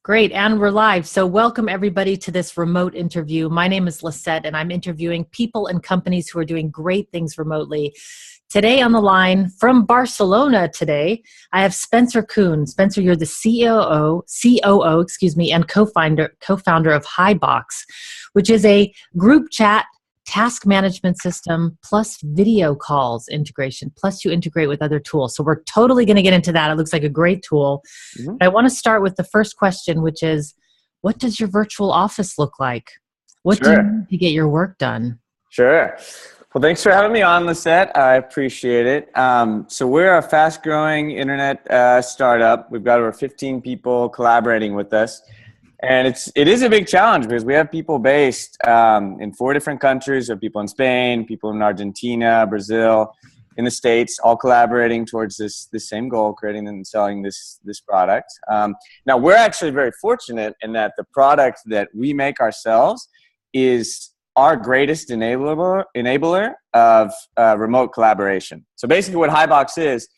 Great, and we're live. So welcome everybody to this remote interview. My name is Lisette, and I'm interviewing people and companies who are doing great things remotely. Today on the line from Barcelona today, I have Spencer Coon. Spencer, you're the COO, and co-founder of Hibox, which is a group chat task management system plus video calls integration, plus you integrate with other tools. So we're totally going to get into that. It looks like a great tool. Mm-hmm. I want to start with the first question, which is, what does your virtual office look like? What do you need to get your work done? Sure. Well, thanks for having me on, Lisette. I appreciate it. So we're a fast-growing internet startup. We've got over 15 people collaborating with us. And it is a big challenge because we have people based in 4 different countries. We have people in Spain, people in Argentina, Brazil, in the States, all collaborating towards this same goal, creating and selling this product. Now, we're actually very fortunate in that the product that we make ourselves is our greatest enabler of remote collaboration. So basically what Hibox is,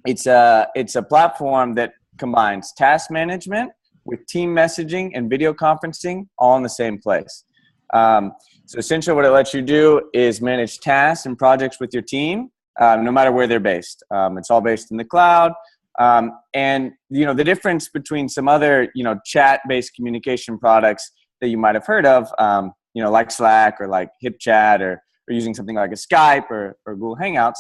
it's a platform that combines task management with team messaging and video conferencing all in the same place. So essentially what it lets you do is manage tasks and projects with your team, no matter where they're based. It's all based in the cloud. And the difference between some other, chat-based communication products that you might have heard of, like Slack or like HipChat or using something like a Skype or Google Hangouts,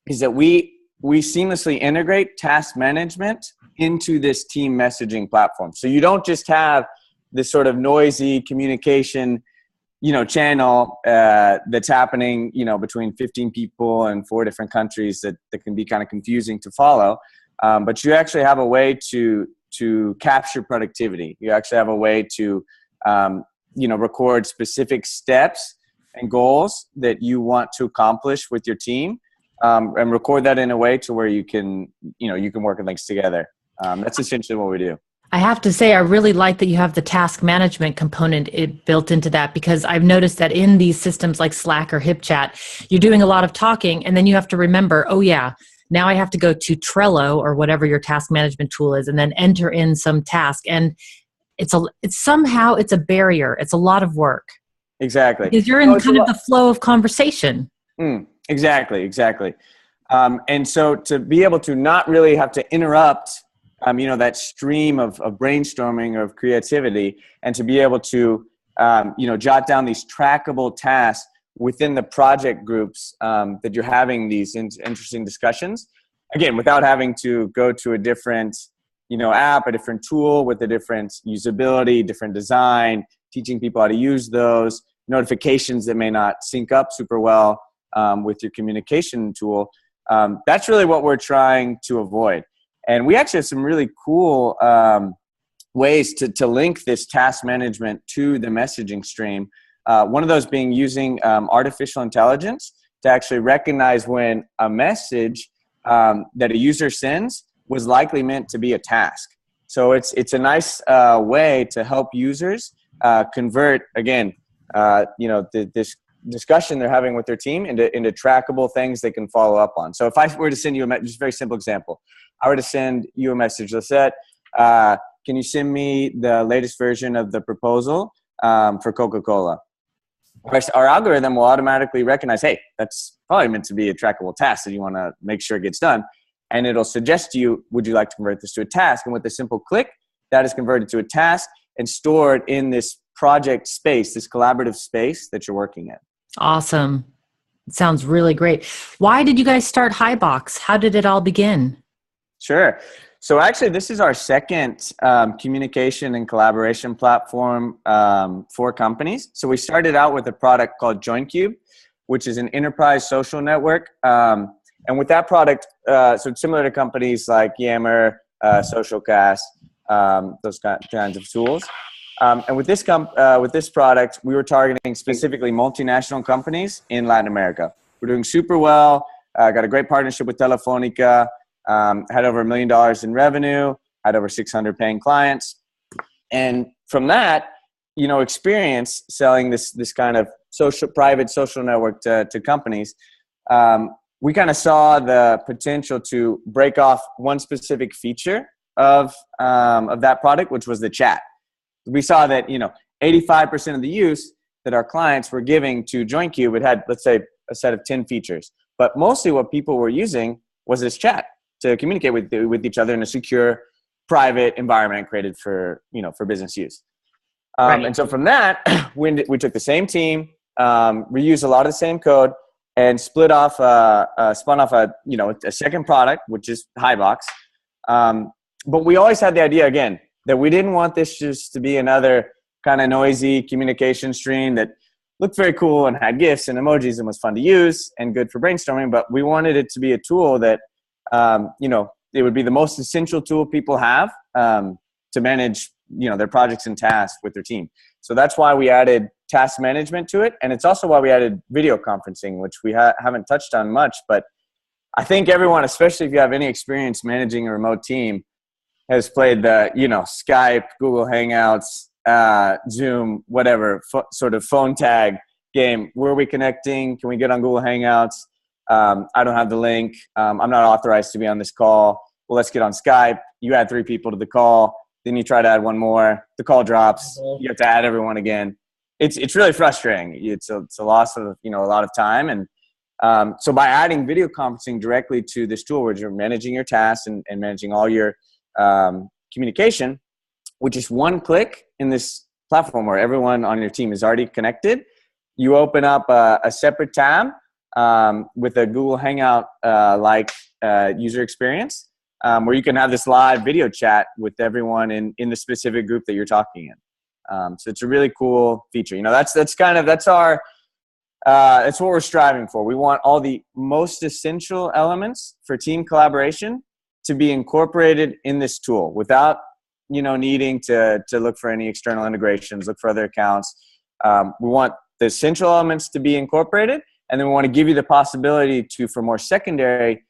is that we seamlessly integrate task management into this team messaging platform. So you don't just have this sort of noisy communication, channel that's happening, between 15 people and 4 different countries that can be kind of confusing to follow. But you actually have a way to capture productivity. You actually have a way to, record specific steps and goals that you want to accomplish with your team, and record that in a way to where you can work on things together. That's essentially what we do. I have to say, I really like that you have the task management component built into that, because I've noticed that in these systems like Slack or HipChat, you're doing a lot of talking and then you have to remember, oh yeah, now I have to go to Trello or whatever your task management tool is and then enter in some task. And it's a barrier. It's a lot of work. Exactly. Because you're in kind of the flow of conversation. Exactly. And so to be able to not really have to interrupt that stream of brainstorming, of creativity, and to be able to, jot down these trackable tasks within the project groups that you're having these interesting discussions, again, without having to go to a different, app, a different tool with a different usability, different design, teaching people how to use those, notifications that may not sync up super well with your communication tool. That's really what we're trying to avoid. And we actually have some really cool ways to link this task management to the messaging stream. One of those being using artificial intelligence to actually recognize when a message that a user sends was likely meant to be a task. So it's a nice way to help users convert, again, this discussion they're having with their team into trackable things they can follow up on. So if I were to send you just a very simple example, I were to send you a message, Lisette, can you send me the latest version of the proposal for Coca-Cola? Our algorithm will automatically recognize, hey, that's probably meant to be a trackable task that you want to make sure it gets done. And it'll suggest to you, would you like to convert this to a task? And with a simple click, that is converted to a task and stored in this project space, this collaborative space that you're working in. Awesome. It sounds really great. Why did you guys start Hibox? How did it all begin? Sure. So actually, this is our second communication and collaboration platform for companies. So we started out with a product called JoinCube, which is an enterprise social network. And with that product, so it's similar to companies like Yammer, Socialcast, those kinds of tools. And with this product, we were targeting specifically multinational companies in Latin America. We're doing super well. Got a great partnership with Telefonica. Had over $1 million in revenue. Had over 600 paying clients. And from that, experience selling this kind of private social network to companies, we kind of saw the potential to break off one specific feature of that product, which was the chat. We saw that 85% of the use that our clients were giving to JoinCube, it had, let's say, a set of 10 features. But mostly what people were using was this chat to communicate with each other in a secure, private environment created for business use. Right. And so from that, we took the same team, reused a lot of the same code, and spun off a second product, which is Hibox. But we always had the idea, again, that we didn't want this just to be another kind of noisy communication stream that looked very cool and had GIFs and emojis and was fun to use and good for brainstorming. But we wanted it to be a tool that, it would be the most essential tool people have to manage, their projects and tasks with their team. So that's why we added task management to it. And it's also why we added video conferencing, which we haven't touched on much. But I think everyone, especially if you have any experience managing a remote team, has played the, Skype, Google Hangouts, Zoom, whatever, sort of phone tag game. Where are we connecting? Can we get on Google Hangouts? I don't have the link. I'm not authorized to be on this call. Well, let's get on Skype. You add 3 people to the call. Then you try to add one more. The call drops. You have to add everyone again. It's really frustrating. It's a loss of, a lot of time. And so by adding video conferencing directly to this tool where you're managing your tasks and managing all your communication, with just one click in this platform where everyone on your team is already connected, you open up a separate tab with a Google Hangout user experience where you can have this live video chat with everyone in the specific group that you're talking in. So it's a really cool feature. That's what we're striving for. We want all the most essential elements for team collaboration to be incorporated in this tool without needing to look for any external integrations, look for other accounts. We want the essential elements to be incorporated, and then we want to give you the possibility for more secondary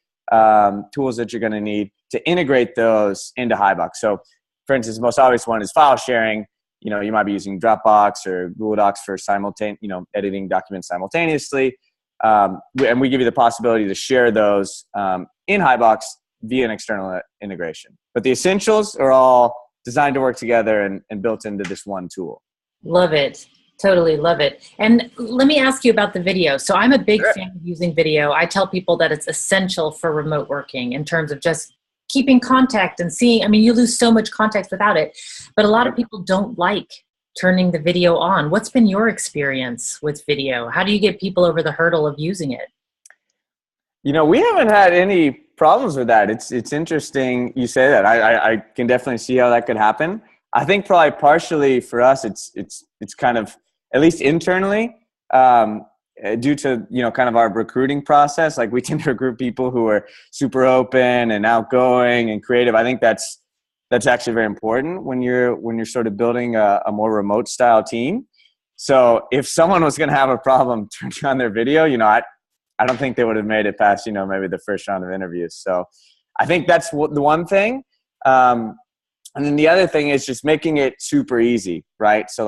tools that you're going to need to integrate those into Hibox. So, for instance, the most obvious one is file sharing. You might be using Dropbox or Google Docs for editing documents simultaneously. And we give you the possibility to share those in Hibox via an external integration. But the essentials are all designed to work together and built into this one tool. Love it. Totally love it. And let me ask you about the video. So I'm a big fan of using video. I tell people that it's essential for remote working in terms of just keeping contact and seeing. I mean, you lose so much context without it. But a lot of people don't like turning the video on. What's been your experience with video? How do you get people over the hurdle of using it? We haven't had any problems with that. It's interesting you say that. I can definitely see how that could happen. I think probably partially for us, it's kind of, at least internally, due to kind of our recruiting process. Like, we tend to recruit people who are super open and outgoing and creative. I think that's actually very important when you're sort of building a more remote style team. So if someone was going to have a problem turning on their video, I don't think they would have made it past, maybe the first round of interviews. So I think that's the one thing. And then the other thing is just making it super easy, right? So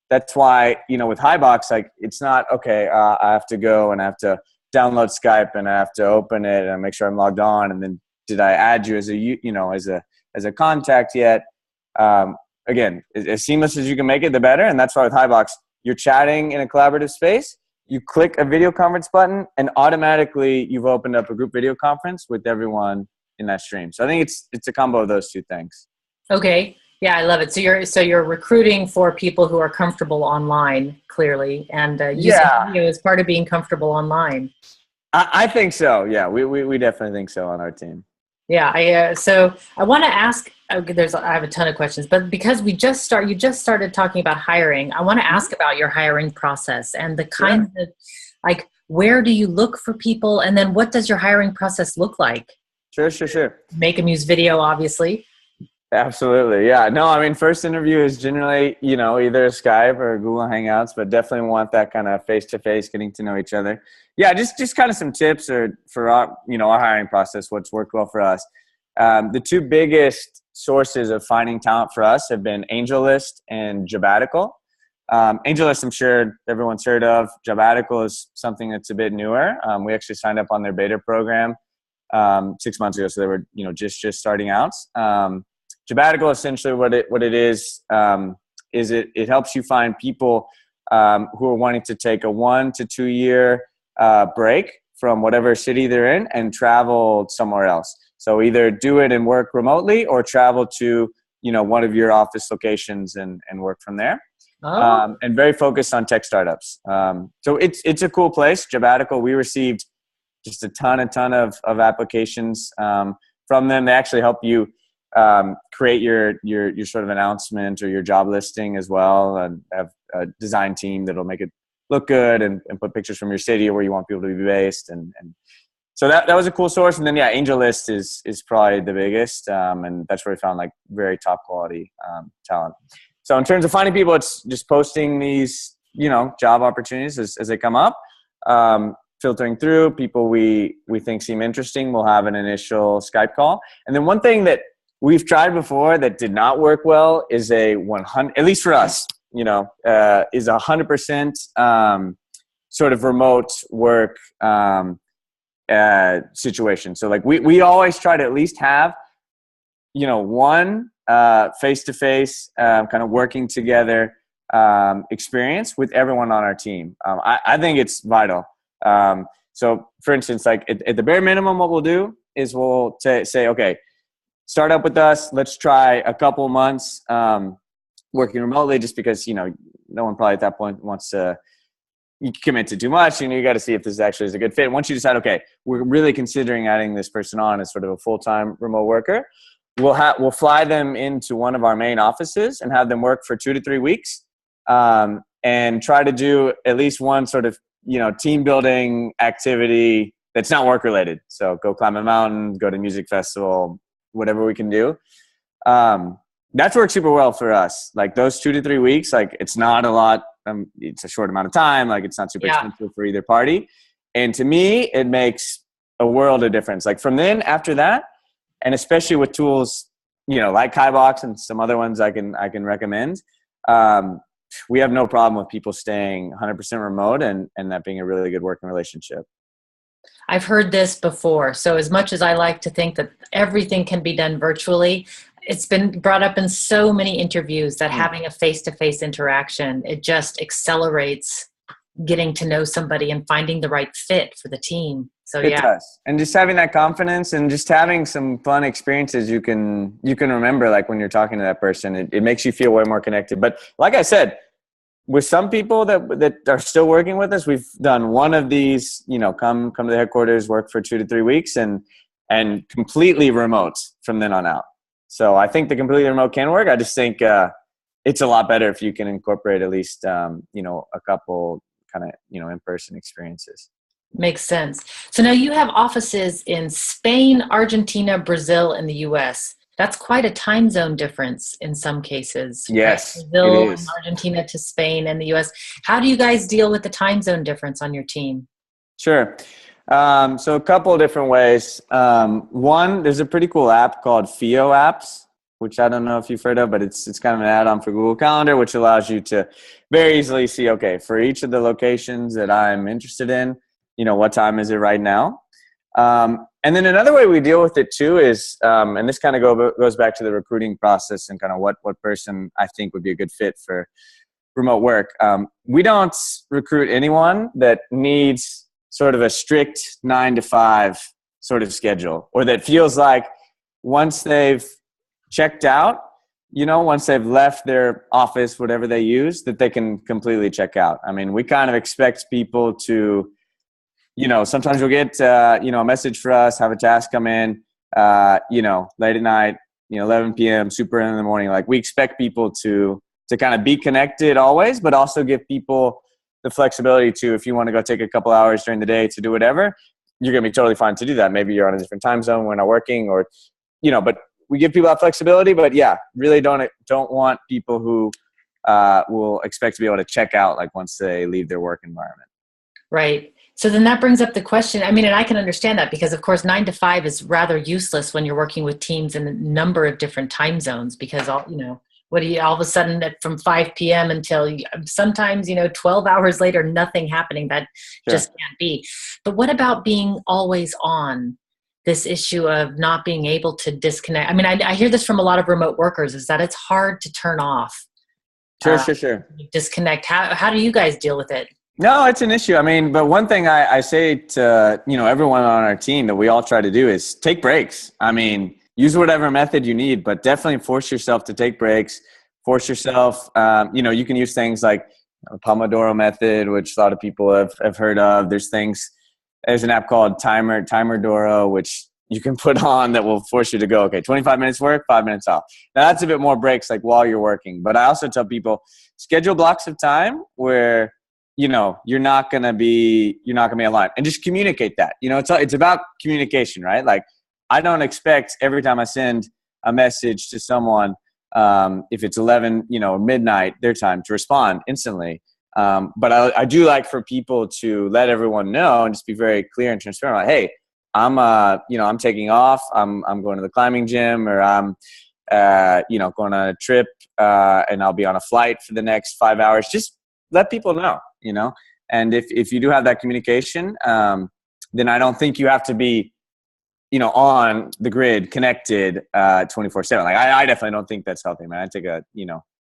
that's why, with Hibox, it's not, okay, I have to go and I have to download Skype and I have to open it and make sure I'm logged on. And then did I add you as a contact yet? Again, as seamless as you can make it, the better. And that's why with Hibox, you're chatting in a collaborative space. You click a video conference button and automatically you've opened up a group video conference with everyone in that stream. So I think it's a combo of those two things. Okay. Yeah, I love it. So you're recruiting for people who are comfortable online, clearly, and using video as part of being comfortable online. I think so. Yeah, we definitely think so on our team. Yeah, so I want to ask. I have a ton of questions, but because you just started talking about hiring, I want to ask about your hiring process and the kinds of, where do you look for people, and then what does your hiring process look like? Sure. Make them use video, obviously. Absolutely. Yeah. No, I mean, first interview is generally, either Skype or Google Hangouts, but definitely want that kind of face-to-face, getting to know each other. Yeah. Just kind of some tips for our hiring process, what's worked well for us. The two biggest sources of finding talent for us have been AngelList and Jobatical. AngelList, I'm sure everyone's heard of. Jobatical is something that's a bit newer. We actually signed up on their beta program 6 months ago. So they were, just starting out. Sabbatical, essentially what it is it helps you find people who are wanting to take a 1 to 2 year break from whatever city they're in and travel somewhere else. So either do it and work remotely or travel to, one of your office locations and work from there. Oh. And very focused on tech startups. So it's a cool place. Sabbatical, we received just a ton of applications from them. They actually help you create your sort of announcement or your job listing as well, and have a design team that'll make it look good and put pictures from your city or where you want people to be based. And so that was a cool source. And then, AngelList is probably the biggest. And that's where we found like very top quality talent. So in terms of finding people, it's just posting these, job opportunities as they come up, filtering through people we think seem interesting. We'll have an initial Skype call. And then one thing that we've tried before that did not work well is a 100, at least for us, is 100% sort of remote work situation. So like we always try to at least have, one face-to-face kind of working together experience with everyone on our team. I think it's vital. So for instance, like at the bare minimum, what we'll do is we'll say, okay, start up with us. Let's try a couple months working remotely, just because, no one probably at that point wants to commit to too much. You got to see if this actually is a good fit. Once you decide, okay, we're really considering adding this person on as sort of a full-time remote worker, we'll fly them into one of our main offices and have them work for 2 to 3 weeks, and try to do at least one sort of, team building activity that's not work related. So go climb a mountain, go to a music festival, whatever we can do. That's worked super well for us. Like those 2 to 3 weeks, like it's not a lot. It's a short amount of time. Like it's not super expensive for either party. And to me, it makes a world of difference. Like from then after that, and especially with tools, like Hibox and some other ones I can recommend, we have no problem with people staying 100% remote and that being a really good working relationship. I've heard this before. So as much as I like to think that everything can be done virtually, it's been brought up in so many interviews that having a face-to-face interaction, it just accelerates getting to know somebody and finding the right fit for the team. So it does. And just having that confidence and just having some fun experiences you can remember, like when you're talking to that person, it makes you feel way more connected. But like I said, with some people that are still working with us, we've done one of these, come to the headquarters, work for 2 to 3 weeks and completely remote from then on out. So I think the completely remote can work. I just think it's a lot better if you can incorporate at least, a couple kind of, in-person experiences. Makes sense. So now you have offices in Spain, Argentina, Brazil, and the US. That's quite a time zone difference in some cases. Yes, right? Brazil it is. and Argentina to Spain and the US. How do you guys deal with the time zone difference on your team? Sure. So a couple of different ways. One, there's a pretty cool app called FIO apps, which I don't know if you've heard of, but it's kind of an add-on for Google Calendar, which allows you to very easily see, okay, for each of the locations that I'm interested in, what time is it right now? And then another way we deal with it too is, and this kind of goes back to the recruiting process and kind of what person I think would be a good fit for remote work. We don't recruit anyone that needs sort of a strict 9 to 5 sort of schedule, or that feels like once they've checked out, once they've left their office, whatever they use, that they can completely check out. I mean, we kind of expect people to, sometimes you'll get, a message for us, have a task come in, late at night, 11 p.m., super in the morning. Like we expect people to kind of be connected always, but also give people the flexibility to, if you want to go take a couple hours during the day to do whatever, you're going to be totally fine to do that. Maybe you're on a different time zone, we're not working, or, but we give people that flexibility. But yeah, really don't want people who will expect to be able to check out like once they leave their work environment. Right. So then that brings up the question. I mean, and I can understand that because, of course, 9 to 5 is rather useless when you're working with teams in a number of different time zones, because what do you all of a sudden from 5 p.m. until sometimes 12 hours later, nothing happening. That just can't be. But what about being always on? this issue of not being able to disconnect. I mean, I hear this from a lot of remote workers, is that it's hard to turn off. Sure. Disconnect. How do you guys deal with it? No, it's an issue. I mean, but one thing I say to, everyone on our team that we all try to do is take breaks. I mean, use whatever method you need, but definitely force yourself to take breaks. Force yourself, you can use things like a Pomodoro method, which a lot of people have heard of. There's an app called Timerdoro, which you can put on that will force you to go, okay, 25 minutes work, 5 minutes off. Now that's a bit more breaks like while you're working. But I also tell people, schedule blocks of time where you're not going to be online, and just communicate that. It's about communication, right? Like, I don't expect every time I send a message to someone, if it's 11, midnight their time, to respond instantly. But I do like for people to let everyone know and just be very clear and transparent. Like, hey, I'm taking off. I'm going to the climbing gym, or I'm, going on a trip, and I'll be on a flight for the next 5 hours. Just let people know. And if you do have that communication, then I don't think you have to be, on the grid connected 24/7. Like, I definitely don't think that's healthy, man. I take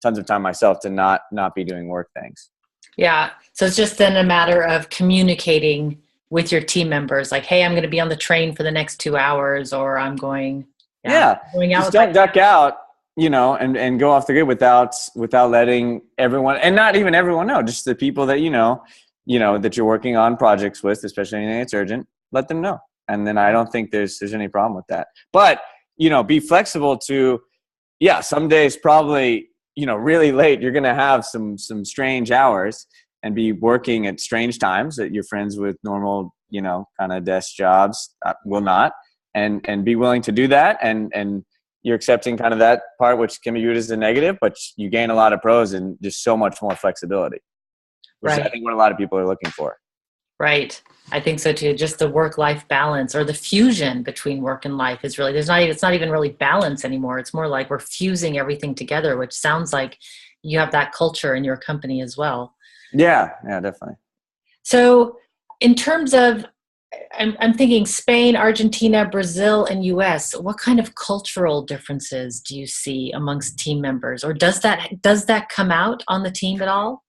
tons of time myself to not be doing work things. Yeah. So it's just then a matter of communicating with your team members. Like, hey, I'm going to be on the train for the next 2 hours, or I'm going. Going out. Just don't duck out. And go off the grid without letting everyone, and not even everyone know, just the people that that you're working on projects with, especially anything that's urgent, let them know. And then I don't think there's any problem with that. But, be flexible to, some days probably, really late, you're going to have some strange hours and be working at strange times that your friends with normal, kind of desk jobs will not, and be willing to do that. And you're accepting kind of that part, which can be viewed as a negative, but you gain a lot of pros and just so much more flexibility, which is, I think, what a lot of people are looking for. Right. I think so too. Just the work-life balance, or the fusion between work and life, is really, it's not even really balance anymore. It's more like we're fusing everything together, which sounds like you have that culture in your company as well. Yeah, definitely. So in terms of, I'm thinking Spain, Argentina, Brazil, and US. What kind of cultural differences do you see amongst team members? Or does that come out on the team at all?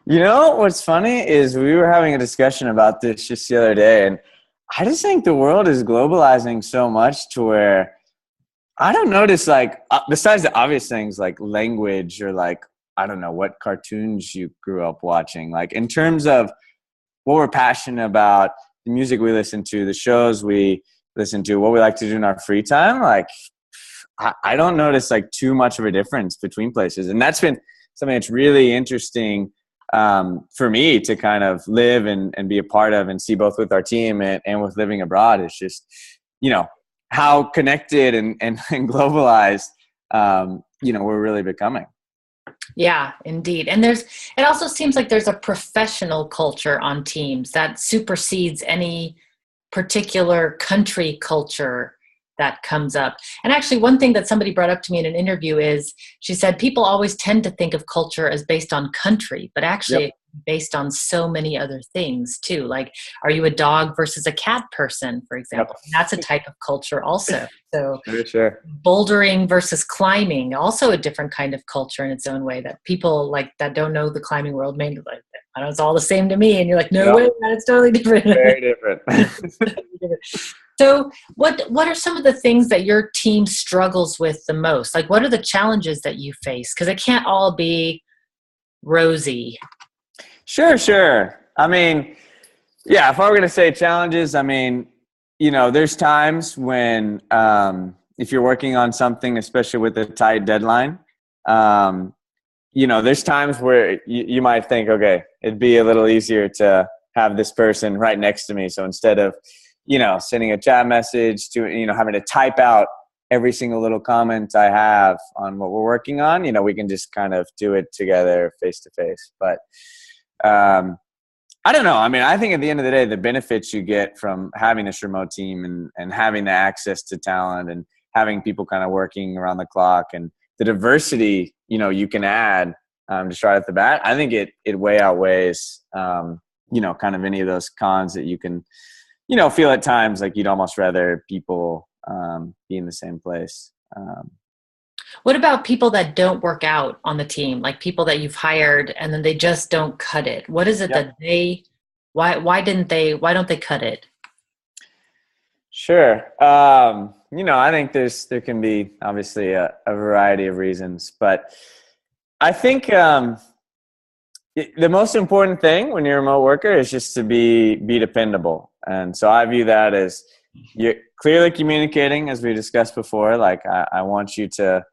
What's funny is we were having a discussion about this just the other day, and I just think the world is globalizing so much to where I don't notice, like, besides the obvious things like language, or like, I don't know what cartoons you grew up watching, like in terms of what we're passionate about, the music we listen to, the shows we listen to, what we like to do in our free time. Like, I don't notice like too much of a difference between places. And that's been something that's really interesting for me to kind of live and be a part of, and see both with our team and with living abroad. It's just, how connected and globalized, we're really becoming. Yeah, indeed. And it also seems like there's a professional culture on teams that supersedes any particular country culture that comes up. And actually, one thing that somebody brought up to me in an interview is, she said people always tend to think of culture as based on country, but actually it's based on so many other things too. Like, are you a dog versus a cat person, for example? Yep. That's a type of culture also. So sure. Bouldering versus climbing, also a different kind of culture in its own way, that people like that don't know the climbing world may be like, I know it's all the same to me. And you're like, no way, man, it's totally different. Very different. So what are some of the things that your team struggles with the most? Like, what are the challenges that you face? Because it can't all be rosy. Sure. I mean, if I were going to say challenges, I mean, there's times when if you're working on something, especially with a tight deadline, there's times where you might think, okay, it'd be a little easier to have this person right next to me. So instead of, sending a chat message to, having to type out every single little comment I have on what we're working on, we can just kind of do it together face to face. But I don't know. I mean, I think at the end of the day, the benefits you get from having this remote team and having the access to talent and having people kind of working around the clock, and the diversity, you can add just right at the bat, I think it way outweighs, kind of any of those cons that you can feel at times like you'd almost rather people be in the same place. What about people that don't work out on the team, like people that you've hired and then they just don't cut it? What is it that why don't they cut it? Sure. I think there can be obviously a variety of reasons, but I think the most important thing when you're a remote worker is just to be dependable. And so I view that as you're clearly communicating, as we discussed before. Like I want you to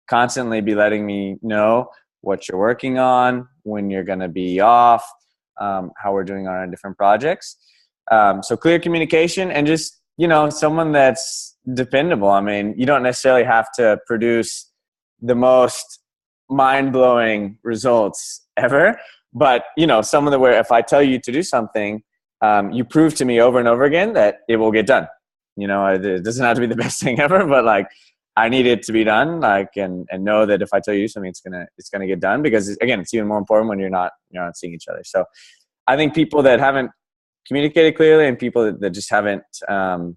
constantly be letting me know what you're working on, when you're going to be off, how we're doing on our different projects. So clear communication and just, someone that's dependable. I mean, you don't necessarily have to produce the most mind-blowing results ever, but, someone where if I tell you to do something, you prove to me over and over again that it will get done. It doesn't have to be the best thing ever, but like, I need it to be done, and know that if I tell you something, it's gonna get done, because again, it's even more important when you're not seeing each other. So I think people that haven't communicated clearly and people that just haven't, shown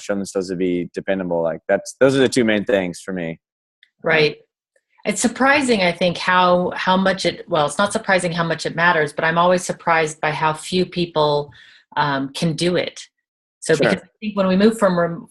themselves to be dependable, like those are the two main things for me. Right. It's surprising, I think, how much it's not surprising how much it matters, but I'm always surprised by how few people can do it. So Sure. Because I think when we move from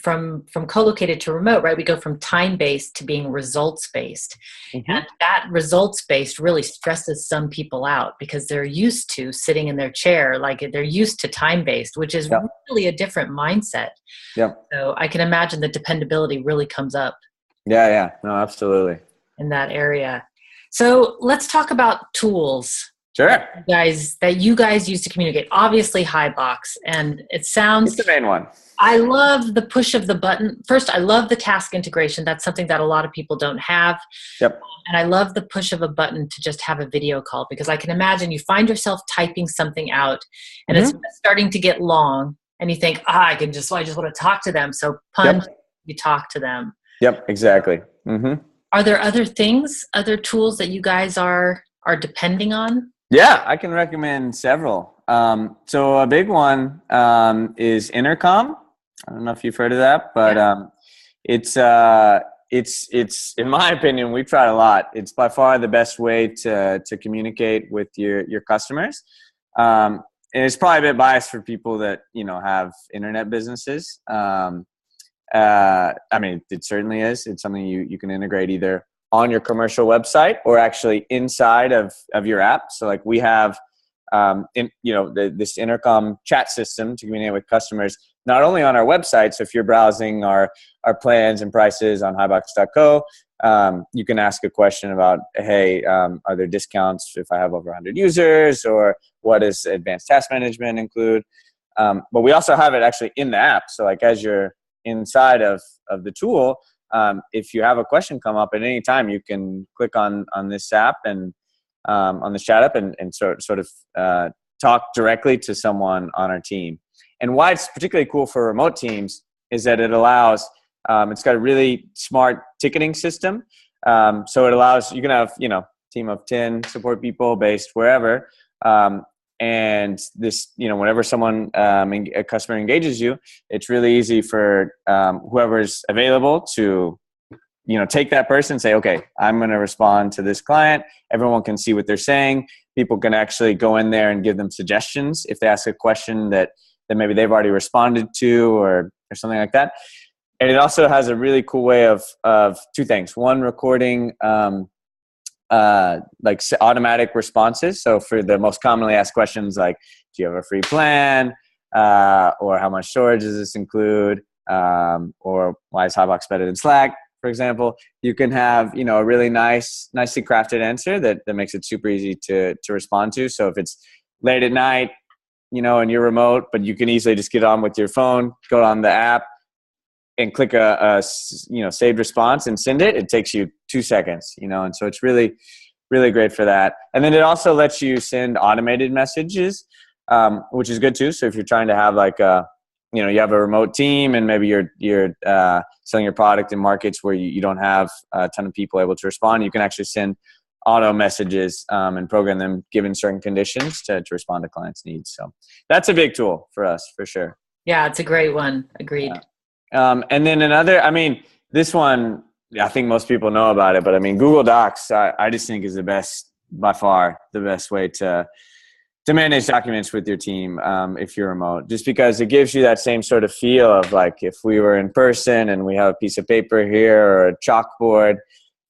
co-located to remote, right, we go from time-based to being results-based. Mm-hmm. And that results-based really stresses some people out because they're used to sitting in their chair, like they're used to time-based, which is really a different mindset. Yep. So I can imagine the dependability really comes up. Yeah. No, absolutely. In that area. So let's talk about tools. Sure. That you guys use to communicate. Obviously Hibox, and it's the main one. I love the push of the button. First, I love the task integration. That's something that a lot of people don't have. Yep. And I love the push of a button to just have a video call, because I can imagine you find yourself typing something out and it's starting to get long and you think, I just want to talk to them. So punch, you talk to them. Yep, exactly. Mm-hmm. Are there other tools that you guys are depending on? Yeah, I can recommend several. So a big one is Intercom. I don't know if you've heard of that, but it's in my opinion, we've tried a lot. It's by far the best way to communicate with your customers. And it's probably a bit biased for people that have internet businesses. I mean, it certainly is. It's something you can integrate either on your commercial website or actually inside of your app. So like we have, this Intercom chat system to communicate with customers, not only on our website. So if you're browsing our plans and prices on hibox.co, you can ask a question about, hey, are there discounts if I have over 100 users, or what does advanced task management include? But we also have it actually in the app. So like as you're inside of the tool, if you have a question come up at any time, you can click on this app and on this chat app and sort of talk directly to someone on our team. And why it's particularly cool for remote teams is that it allows, it's got a really smart ticketing system. So it allows, you can have, team of 10 support people based wherever. And this, whenever a customer engages you, it's really easy for whoever's available to, take that person and say, okay, I'm going to respond to this client. Everyone can see what they're saying. People can actually go in there and give them suggestions if they ask a question that maybe they've already responded to or something like that. And it also has a really cool way of two things. One, recording like automatic responses. So for the most commonly asked questions, like, do you have a free plan? Or how much storage does this include? Or why is Hibox better than Slack, for example? You can have, a really nicely crafted answer that makes it super easy to respond to. So if it's late at night, and you're remote, but you can easily just get on with your phone, go on the app, and click a saved response and send it. It takes you 2 seconds, and so it's really, really great for that. And then it also lets you send automated messages, which is good too. So if you're trying to have like you have a remote team and maybe you're selling your product in markets where you don't have a ton of people able to respond, you can actually send auto messages and program them given certain conditions to respond to clients' needs. So that's a big tool for us, for sure. Yeah, it's a great one. Agreed. And then another, I mean, this one, I think most people know about it, but I mean, Google Docs, I just think is the best, by far, the best way to manage documents with your team if you're remote, just because it gives you that same sort of feel of like if we were in person and we have a piece of paper here or a chalkboard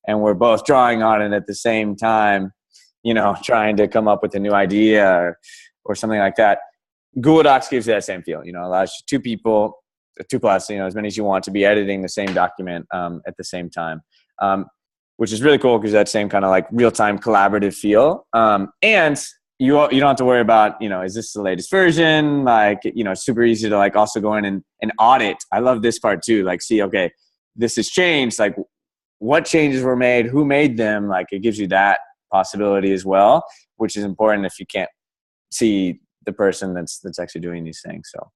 and we're both drawing on it at the same time, you know, trying to come up with a new idea or something like that. Google Docs gives you that same feel, you know, allows you two people, two plus, you know, as many as you want to be editing the same document at the same time, which is really cool because that same kind of like real-time collaborative feel. And you don't have to worry about, you know, is this the latest version? Like, you know, it's super easy to like also go in and audit. I love this part too. Like, see, okay, this has changed. Like, what changes were made? Who made them? Like, it gives you that possibility as well, which is important if you can't see the person that's actually doing these things. So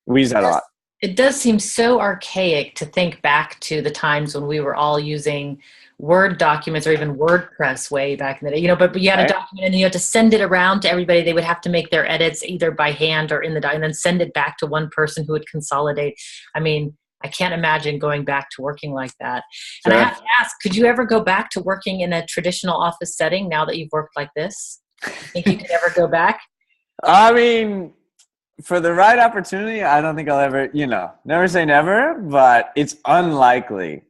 we use that a lot. It does seem so archaic to think back to the times when we were all using Word documents or even WordPress way back in the day, you know, but you had a document and you had to send it around to everybody. They would have to make their edits either by hand or in the document and then send it back to one person who would consolidate. I mean, I can't imagine going back to working like that. Sure. And I have to ask, could you ever go back to working in a traditional office setting now that you've worked like this? Think you could ever go back? I mean, for the right opportunity, I don't think I'll ever, you know, never say never, but it's unlikely.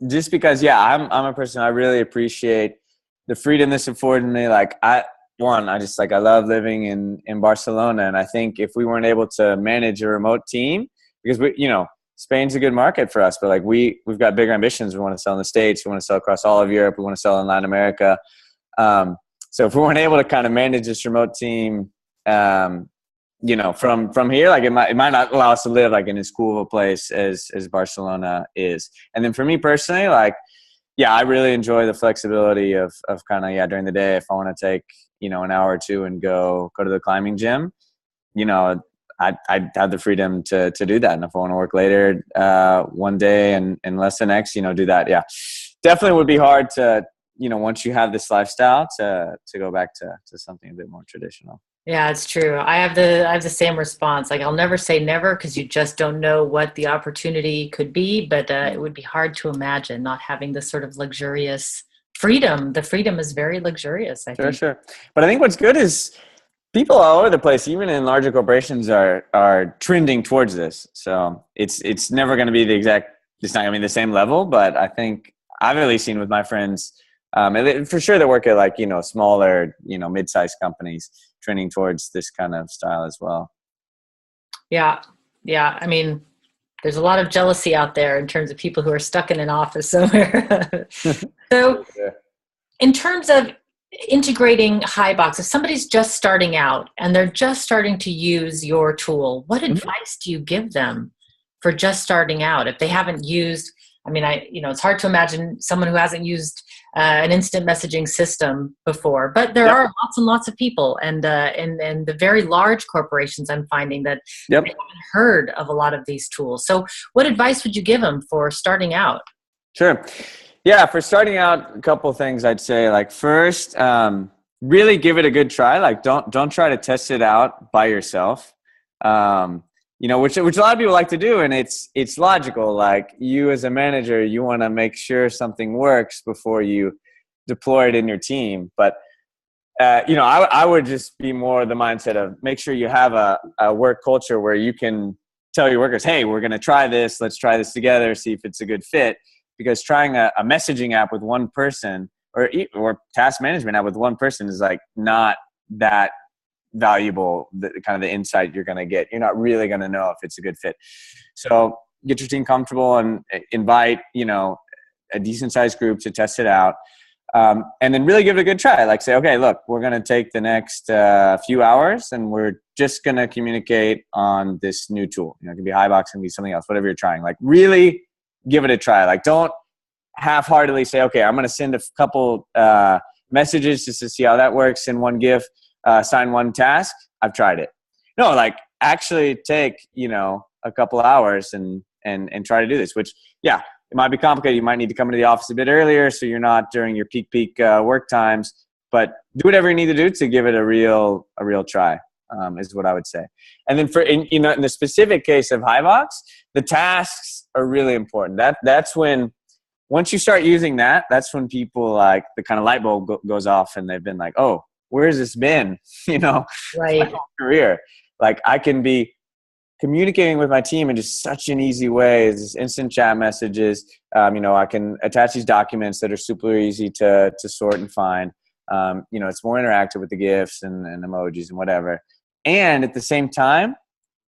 Just because, I'm a person, I really appreciate the freedom this afforded me. Like I love living in Barcelona. And I think if we weren't able to manage a remote team, because we, you know, Spain's a good market for us, but like we've got bigger ambitions. We want to sell in the States. We want to sell across all of Europe. We want to sell in Latin America. So if we weren't able to kind of manage this remote team, you know, from here, like it might not allow us to live like in as cool of a place as Barcelona is. And then for me personally, like, I really enjoy the flexibility of kind of, during the day, if I want to take, you know, an hour or two and go to the climbing gym, you know, I'd have the freedom to do that. And if I want to work later one day and less the next, you know, do that. Yeah, definitely would be hard to, you know, once you have this lifestyle to go back to something a bit more traditional. Yeah, it's true. I have the same response. Like, I'll never say never because you just don't know what the opportunity could be, but it would be hard to imagine not having this sort of luxurious freedom. The freedom is very luxurious, I think. Sure. But I think what's good is people all over the place, even in larger corporations, are trending towards this. So it's never going to be it's not going to be the same level, but I think I've at least seen with my friends, for sure they work at like, you know, smaller, you know, mid-sized companies, trending towards this kind of style as well. Yeah. I mean, there's a lot of jealousy out there in terms of people who are stuck in an office somewhere. So in terms of integrating Hibox, if somebody's just starting out and they're just starting to use your tool, what advice do you give them for just starting out? If they haven't used, I mean, it's hard to imagine someone who hasn't used an instant messaging system before, but there are lots and lots of people, and the very large corporations, I'm finding that they haven't heard of a lot of these tools. So what advice would you give them for starting out? Sure. Yeah, for starting out, a couple of things I'd say. Like first, really give it a good try. Like don't try to test it out by yourself. You know, which a lot of people like to do, and it's logical. Like you as a manager, you want to make sure something works before you deploy it in your team. But you know, I would just be more the mindset of make sure you have a work culture where you can tell your workers, hey, we're going to try this. Let's try this together, see if it's a good fit. Because trying a messaging app with one person or task management app with one person is like not that valuable, the kind of the insight you're going to get. You're not really going to know if it's a good fit. So get your team comfortable and invite, you know, a decent sized group to test it out. And then really give it a good try. Like say, okay, look, we're going to take the next few hours and we're just going to communicate on this new tool. You know, it can be Hibox, it can be something else, whatever you're trying. Like really give it a try. Like don't half-heartedly say, okay, I'm going to send a couple messages just to see how that works in one GIF, sign one task. I've tried it. No, like actually take, you know, a couple hours and try to do this, which, it might be complicated. You might need to come into the office a bit earlier so you're not during your peak work times, but do whatever you need to do to give it a real try. is what I would say. And then in the specific case of Hibox, the tasks are really important. That's when, once you start using that, that's when people like the kind of light bulb goes off and they've been like, oh, where has this been? Right. My whole career. Like I can be communicating with my team in just such an easy way. It's instant chat messages. I can attach these documents that are super easy to sort and find. It's more interactive with the GIFs and emojis and whatever. And at the same time,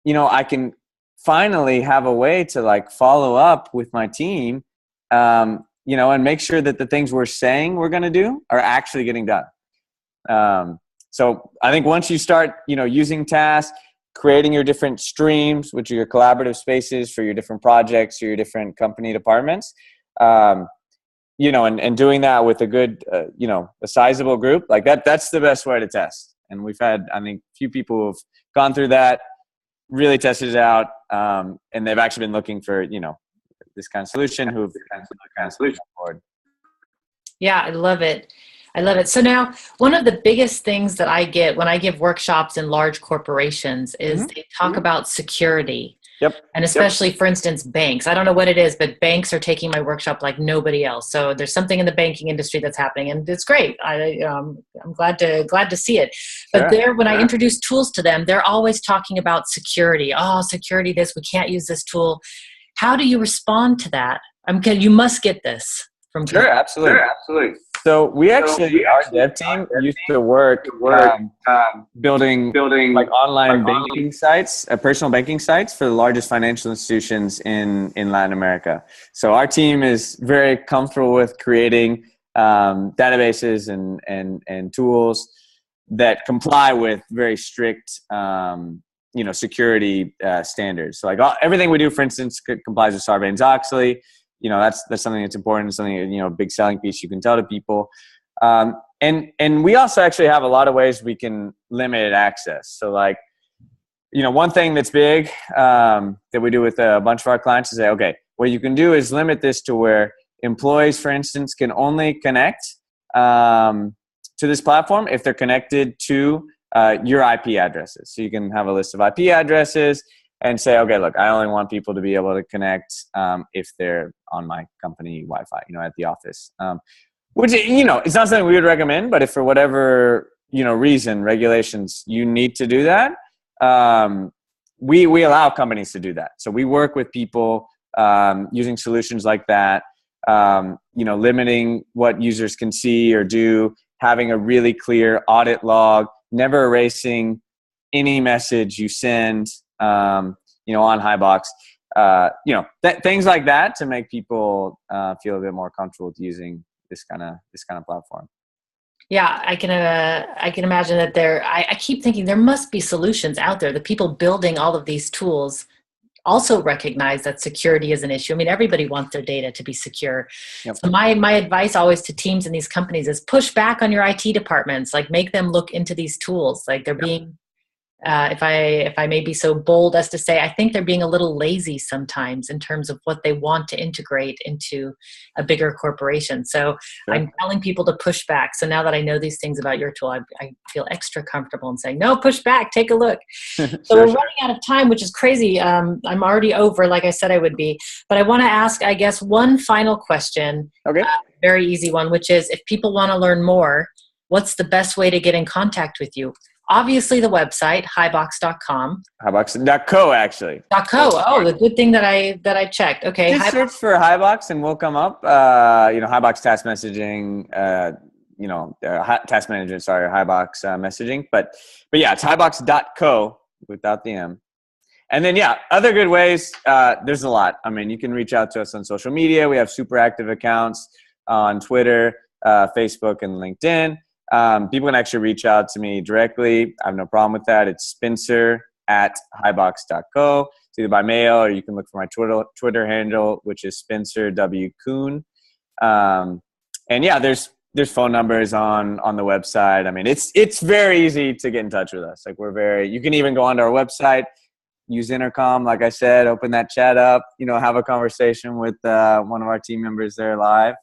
I can finally have a way to like follow up with my team, and make sure that the things we're saying we're going to do are actually getting done. So I think once you start, using tasks, creating your different streams, which are your collaborative spaces for your different projects or your different company departments, and doing that with a good, a sizable group, like that's the best way to test. And we've had, I think, a few people who have gone through that, really tested it out, and they've actually been looking for, this kind of solution, who've kind of solution forward. Yeah, I love it. So now, one of the biggest things that I get when I give workshops in large corporations is they talk about security. Yep. And especially, for instance, banks. I don't know what it is, but banks are taking my workshop like nobody else. So there's something in the banking industry that's happening, and it's great. I'm glad to see it. But when I introduce tools to them, they're always talking about security. Oh, security this, we can't use this tool. How do you respond to that? You must get this from people. Sure, absolutely. So our dev team used to work building like online banking sites, personal banking sites for the largest financial institutions in Latin America. So our team is very comfortable with creating databases and tools that comply with very strict security standards. So like everything we do, for instance, complies with Sarbanes-Oxley. That's something that's important, something, a big selling piece you can tell to people. And we also actually have a lot of ways we can limit access. So like, one thing that's big that we do with a bunch of our clients is say, okay, what you can do is limit this to where employees, for instance, can only connect to this platform if they're connected to your IP addresses. So you can have a list of IP addresses and say, okay, look, I only want people to be able to connect if they're on my company Wi-Fi, at the office. Which, it's not something we would recommend, but if for whatever, reason, regulations, you need to do that, we allow companies to do that. So we work with people using solutions like that, limiting what users can see or do, having a really clear audit log, never erasing any message you send, on Hibox, things like that to make people feel a bit more comfortable with using this kind of platform. Yeah, I can imagine that I keep thinking there must be solutions out there. The people building all of these tools also recognize that security is an issue. I mean, everybody wants their data to be secure. Yep. So my advice always to teams in these companies is push back on your IT departments, like make them look into these tools. Like they're being if I may be so bold as to say, I think they're being a little lazy sometimes in terms of what they want to integrate into a bigger corporation. So sure. I'm telling people to push back. So now that I know these things about your tool, I feel extra comfortable in saying, no, push back, take a look. So we're running out of time, which is crazy. I'm already over, like I said I would be. But I want to ask, I guess, one final question. Okay. Very easy one, which is if people want to learn more, what's the best way to get in contact with you? Obviously, the website, hibox.com. Hibox.co, actually. .co. Oh, the good thing that I checked. Okay. Just search for Hibox and we'll come up. Hibox task messaging, task management, Hibox messaging. But yeah, it's hibox.co without the M. And then, other good ways. There's a lot. I mean, you can reach out to us on social media. We have super active accounts on Twitter, Facebook, and LinkedIn. People can actually reach out to me directly. I have no problem with that. It's Spencer@hibox.co. It's either by mail or you can look for my Twitter handle, which is Spencer W. Coon. There's phone numbers on the website. I mean, it's very easy to get in touch with us. Like you can even go onto our website, use Intercom, like I said, open that chat up, have a conversation with one of our team members there live.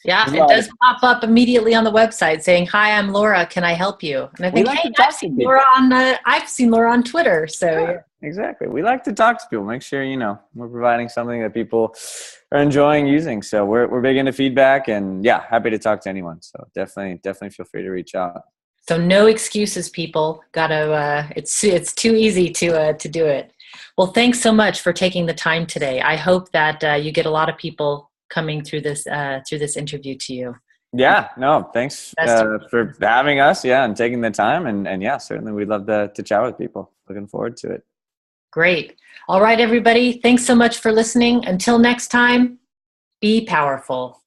Yeah, it does pop up immediately on the website saying, "Hi, I'm Laura. Can I help you?" And I think, like "Hey, I've seen Laura on Twitter." So yeah, exactly. We like to talk to people. Make sure we're providing something that people are enjoying using. So we're big into feedback, and yeah, happy to talk to anyone. So definitely feel free to reach out. So no excuses, people. It's too easy to do it. Well, thanks so much for taking the time today. I hope that you get a lot of people coming through this interview to you. Yeah, no, thanks for having us. Yeah, and taking the time, and yeah, certainly we'd love to chat with people. Looking forward to it. Great. All right, everybody. Thanks so much for listening. Until next time, be powerful.